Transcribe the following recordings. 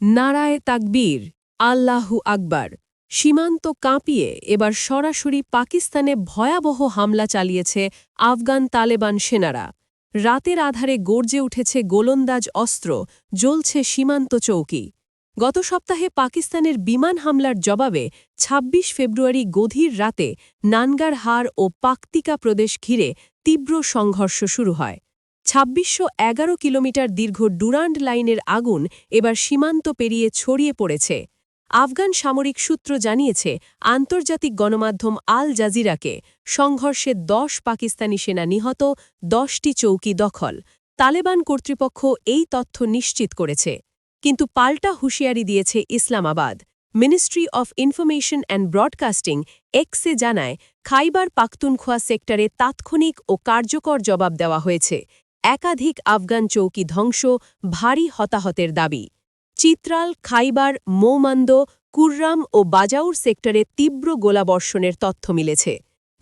নারায়ে তাকবীর, আল্লাহু আকবার। সীমান্ত কাঁপিয়ে এবার সরাসরি পাকিস্তানে ভয়াবহ হামলা চালিয়েছে আফগান তালেবান সেনারা। রাতের আধারে গর্জে উঠেছে গোলন্দাজ অস্ত্র, জ্বলছে সীমান্ত চৌকি। গত সপ্তাহে পাকিস্তানের বিমান হামলার জবাবে ২৬ ফেব্রুয়ারি গভীর রাতে নানগারহার ও পাকতিকা প্রদেশ ঘিরে তীব্র সংঘর্ষ শুরু হয়। ২৬১১ কিলোমিটার দীর্ঘ ডুরান্ড লাইনের আগুন এবার সীমান্ত পেরিয়ে ছড়িয়ে পড়েছে। আফগান সামরিক সূত্র জানিয়েছে, আন্তর্জাতিক গণমাধ্যম আল জাজিরাকে, সংঘর্ষে ১০ পাকিস্তানি সেনা নিহত, ১০টি চৌকি দখল। তালেবান কর্তৃপক্ষ এই তথ্য নিশ্চিত করেছে। কিন্তু পাল্টা হুঁশিয়ারি দিয়েছে Islamabad. Ministry of information and broadcasting এক্সে জানায়, খাইবার পাখতুনখোয়া সেক্টরে তাৎক্ষণিক ও কার্যকর জবাব দেওয়া হয়েছে। একাধিক আফগান চৌকি ধ্বংস, ভারী হতাহতের দাবি। চিত্রাল, খাইবার, মৌমান্দ, কুররাম ও বাজাউর সেক্টরে তীব্র গোলাবর্ষণের তথ্য মিলেছে।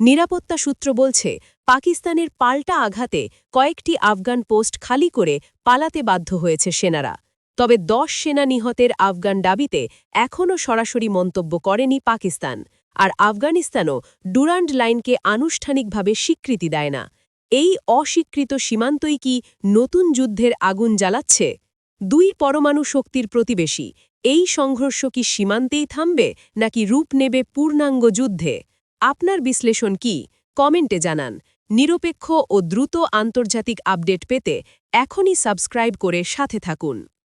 নিরাপত্তা সূত্র বলছে, পাকিস্তানের পাল্টা আঘাতে কয়েকটি আফগান পোস্ট খালি করে পালাতে বাধ্য হয়েছে সেনারা। তবে ১০ সেনা নিহতের আফগান দাবিতে এখনও সরাসরি মন্তব্য করেনি পাকিস্তান, আর আফগানিস্তানও ডুরান্ড লাইনকে আনুষ্ঠানিকভাবে স্বীকৃতি দেয় না। এই অস্বীকৃত সীমান্তই কি নতুন যুদ্ধের আগুন জ্বালাচ্ছে? দুই পরমাণু শক্তির প্রতিবেশী, এই সংঘর্ষ কি সীমান্তেই থামবে নাকি রূপ নেবে পূর্ণাঙ্গ যুদ্ধে? আপনার বিশ্লেষণ কি? কমেন্টে জানান। নিরপেক্ষ ও দ্রুত আন্তর্জাতিক আপডেট পেতে এখনই সাবস্ক্রাইব করে সাথে থাকুন।